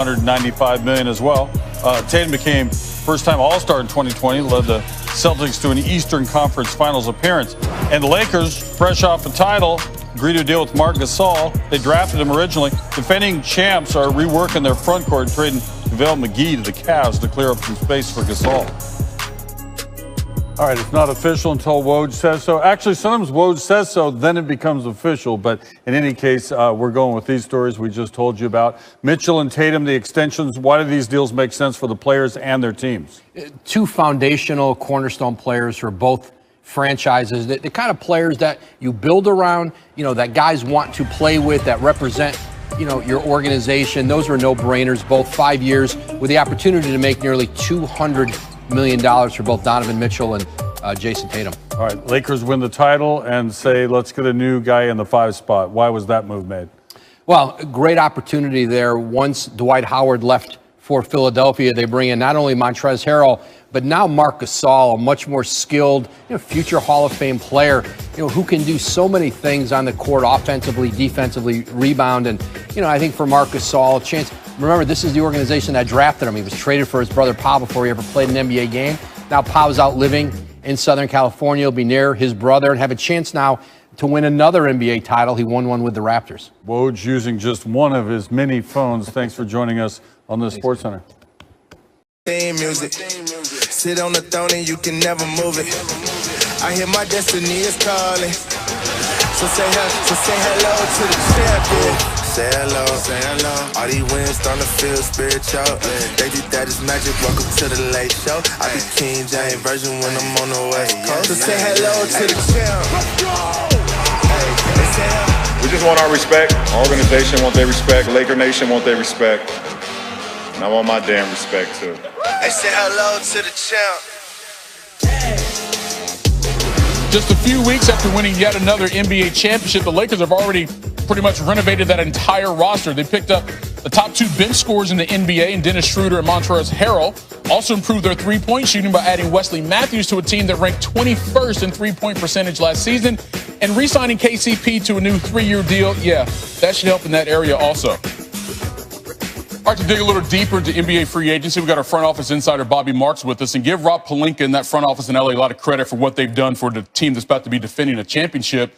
$195 million as well. Tatum became first-time All-Star in 2020, led the Celtics to an Eastern Conference Finals appearance. And the Lakers, fresh off a title, agreed to a deal with Marc Gasol. They drafted him originally. Defending champs are reworking their front court, trading JaVale McGee to the Cavs to clear up some space for Gasol. All right, it's not official until Woj says so. Actually, sometimes Woj says so, then it becomes official. But in any case, we're going with these stories we just told you about. Mitchell and Tatum, the extensions. Why do these deals make sense for the players and their teams? Two foundational cornerstone players for both franchises. The kind of players that you build around, that guys want to play with, that represent, your organization. Those are no-brainers. Both 5 years with the opportunity to make nearly $200 million for both Donovan Mitchell and Jason Tatum. All right, Lakers win the title and say, let's get a new guy in the 5 spot. Why was that move made? Well, a great opportunity there. Once Dwight Howard left for Philadelphia, they bring in not only Montrezl Harrell, but now Marc Gasol, a much more skilled, future Hall of Fame player, who can do so many things on the court, offensively, defensively, rebound. And, I think for Marc Gasol, a chance. Remember, this is the organization that drafted him. He was traded for his brother Pau before he ever played an NBA game. Now Pau's out living in Southern California. He'll be near his brother and have a chance now to win another NBA title. He won one with the Raptors. Woj using just one of his many phones. Thanks for joining us on the SportsCenter. Music. Sit on the throne and you can never move it. I hear my destiny is calling. So say hello to the champion. Say hello, say hello. All these wins starting to feel spiritual. They did that is magic. Welcome to the late show. I be King James version when I'm on the way. So say hello to the champ. Let's go. We just want our respect. Our organization want their respect. Laker Nation want their respect. And I want my damn respect too. They say hello to the champ. Just a few weeks after winning yet another NBA championship, the Lakers have already pretty much renovated that entire roster. They picked up the top 2 bench scorers in the NBA in Dennis Schroeder and Montrezl Harrell. Also improved their three-point shooting by adding Wesley Matthews to a team that ranked 21st in three-point percentage last season. And re-signing KCP to a new 3-year deal, that should help in that area also. All right, to dig a little deeper into NBA free agency, we got our front office insider Bobby Marks with us, and give Rob Pelinka and that front office in LA a lot of credit for what they've done for the team that's about to be defending a championship.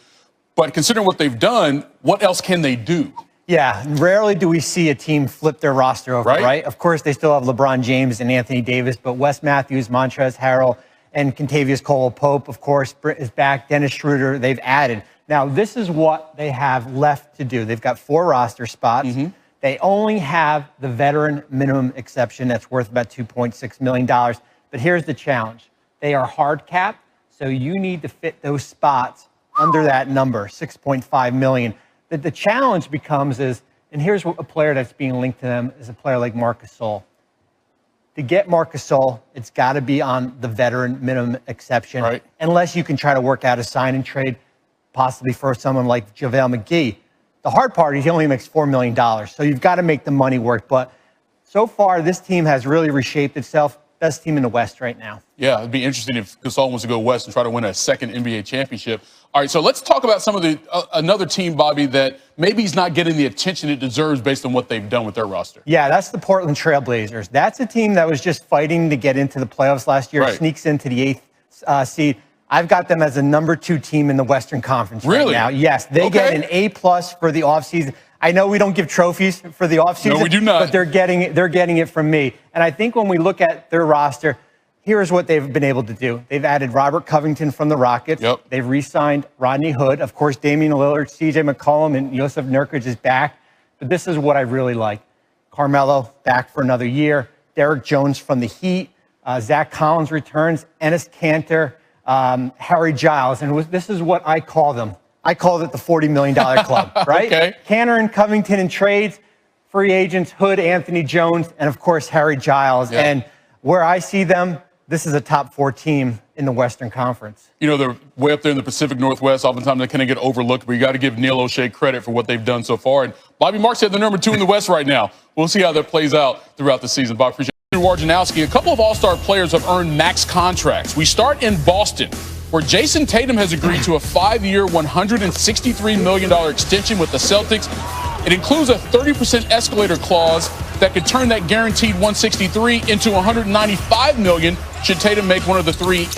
But considering what they've done, what else can they do? Yeah, rarely do we see a team flip their roster over, right? Of course, they still have LeBron James and Anthony Davis, but Wes Matthews, Montrezl Harrell, and Kentavious Caldwell-Pope, of course, is back. Dennis Schroeder, they've added. Now, this is what they have left to do. They've got 4 roster spots. They only have the veteran minimum exception that's worth about $2.6 million. But here's the challenge. They are hard capped, so you need to fit those spots under that number, $6.5 million. The challenge becomes and here's a player that's being linked to them, is a player like Marc Gasol. To get Marc Gasol, it's got to be on the veteran minimum exception, unless you can try to work out a sign and trade, possibly for someone like JaVale McGee. The hard part is he only makes $4 million, so you've got to make the money work. But so far, this team has really reshaped itself. Best team in the West right now. Yeah, it'd be interesting if Gasol wants to go west and try to win a second NBA championship. All right, so let's talk about some of the another team, Bobby, that maybe he's not getting the attention it deserves based on what they've done with their roster. Yeah, that's the Portland Trailblazers. That's a team that was just fighting to get into the playoffs last year, sneaks into the 8th seed. I've got them as a number 2 team in the Western Conference right now. Yes, they get an A+ for the offseason. I know we don't give trophies for the offseason. No, we do not. But they're getting it from me. And I think when we look at their roster, here's what they've been able to do. They've added Robert Covington from the Rockets. They've re-signed Rodney Hood. Of course, Damian Lillard, C.J. McCollum, and Yusuf Nurkic is back. But this is what I really like. Carmelo back for another year. Derek Jones from the Heat. Zach Collins returns. Enes Kanter. Harry Giles. And this is what I call them. I called it the $40 million club, right? Kanter and Covington in trades, free agents, Hood, Anthony Jones, and of course, Harry Giles. And where I see them, this is a top 4 team in the Western Conference. They're way up there in the Pacific Northwest. Oftentimes they kind of get overlooked, but you got to give Neil O'Shea credit for what they've done so far. And Bobby Marks said they're number 2 in the West right now. We'll see how that plays out throughout the season. Bob, appreciate it. Wojnarowski, a couple of all-star players have earned max contracts. We start in Boston, where Jason Tatum has agreed to a 5-year, $163 million extension with the Celtics. It includes a 30% escalator clause that could turn that guaranteed 163 into 195 million should Tatum make one of the 3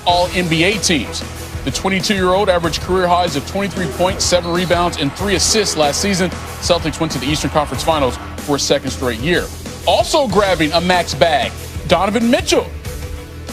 All-NBA teams. The 22-year-old averaged career highs of 23 points, 7 rebounds, and 3 assists last season. Celtics went to the Eastern Conference Finals for a second straight year. Also grabbing a max bag, Donovan Mitchell.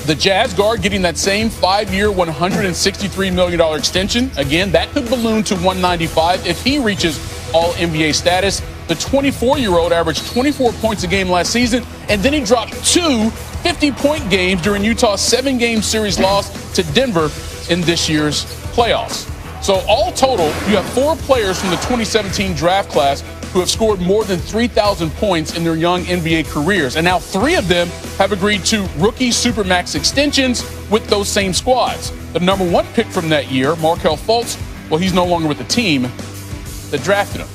The Jazz guard getting that same 5-year, $163 million extension. Again, that could balloon to 195 if he reaches All-NBA status. The 24-year-old averaged 24 points a game last season, and then he dropped 2 50-point games during Utah's 7-game series loss to Denver in this year's playoffs. So all total, you have 4 players from the 2017 draft class who have scored more than 3,000 points in their young NBA careers. And now 3 of them have agreed to rookie Supermax extensions with those same squads. The number 1 pick from that year, Markelle Fultz, well, he's no longer with the team that drafted him.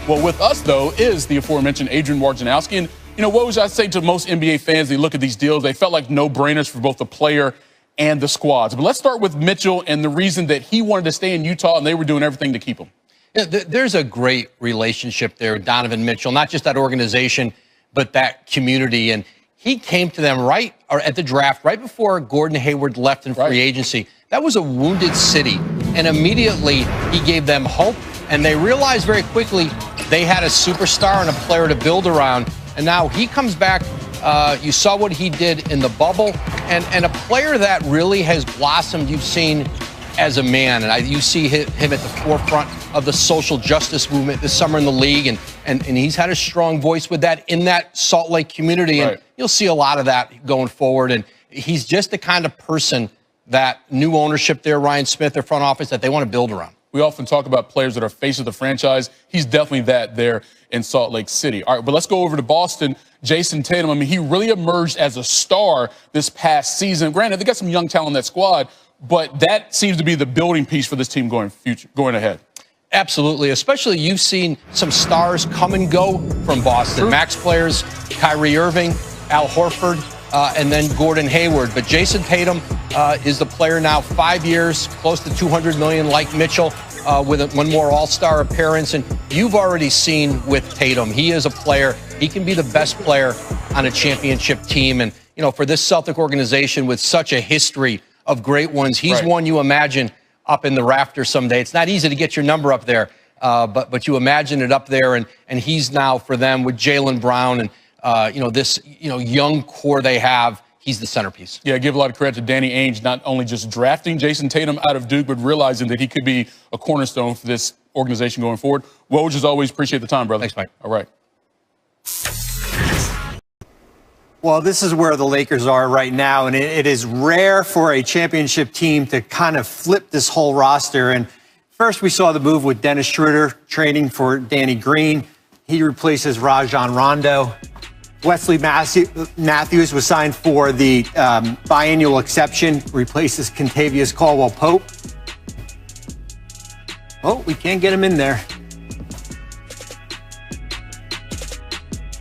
Well, with us, though, is the aforementioned Adrian Wojnarowski. And, you know, Woj, I'd say to most NBA fans, they look at these deals, they felt like no-brainers for both the player and the squads. But let's start with Mitchell and the reason that he wanted to stay in Utah and they were doing everything to keep him. Yeah, there's a great relationship there with Donovan Mitchell, not just that organization, but that community. And he came to them at the draft, right before Gordon Hayward left in free agency. That was a wounded city. And immediately he gave them hope. And they realized very quickly they had a superstar and a player to build around. And now he comes back. You saw what he did in the bubble. And a player that really has blossomed, you've seen as a man. And you see him at the forefront of the social justice movement this summer in the league. And he's had a strong voice with that in that Salt Lake community. And you'll see a lot of that going forward. And he's just the kind of person that new ownership there, Ryan Smith, their front office, that they want to build around. We often talk about players that are face of the franchise. He's definitely that there in Salt Lake City. All right, but let's go over to Boston. Jason Tatum, I mean, he really emerged as a star this past season. Granted, they got some young talent in that squad, but that seems to be the building piece for this team going ahead. Absolutely, especially you've seen some stars come and go from Boston. True. Max players, Kyrie Irving, Al Horford, and then Gordon Hayward. But Jason Tatum is the player now, 5 years, close to $200 million, like Mitchell, with one more All-Star appearance. And you've already seen with Tatum, he is a player. He can be the best player on a championship team. And, you know, for this Celtic organization with such a history of great ones, he's one you imagine up in the rafters someday. It's not easy to get your number up there, but you imagine it up there. And he's now, for them, with Jaylen Brown and, this, young core they have, he's the centerpiece. Yeah, give a lot of credit to Danny Ainge, not only just drafting Jason Tatum out of Duke, but realizing that he could be a cornerstone for this organization going forward. Woj, as always, appreciate the time, brother. Thanks, Mike. All right. Well, this is where the Lakers are right now, and it is rare for a championship team to kind of flip this whole roster. And first, we saw the move with Dennis Schroeder trading for Danny Green. He replaces Rajon Rondo. Wesley Matthews was signed for the biannual exception, replaces Kentavious Caldwell-Pope. Oh, we can't get him in there.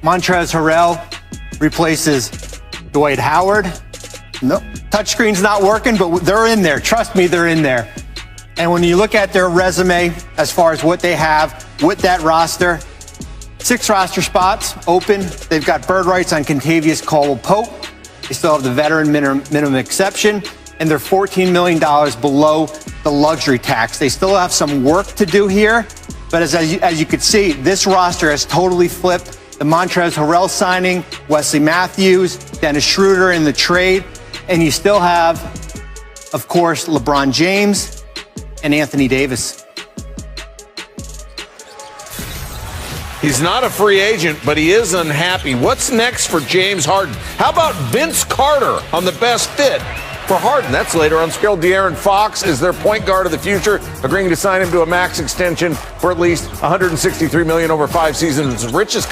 Montrezl Harrell replaces Dwight Howard. No, touchscreen's not working, but they're in there. Trust me, they're in there. And when you look at their resume, as far as what they have with that roster, 6 roster spots open. They've got bird rights on Kentavious Caldwell-Pope. They still have the veteran minimum exception, and they're $14 million below the luxury tax. They still have some work to do here, but as you could see, this roster has totally flipped. The Montrezl Harrell signing, Wesley Matthews, Dennis Schroeder in the trade, and you still have, of course, LeBron James and Anthony Davis. He's not a free agent, but he is unhappy. What's next for James Harden? How about Vince Carter on the best fit for Harden? That's later on scheduled. De'Aaron Fox is their point guard of the future, agreeing to sign him to a max extension for at least $163 million over 5 seasons. Richest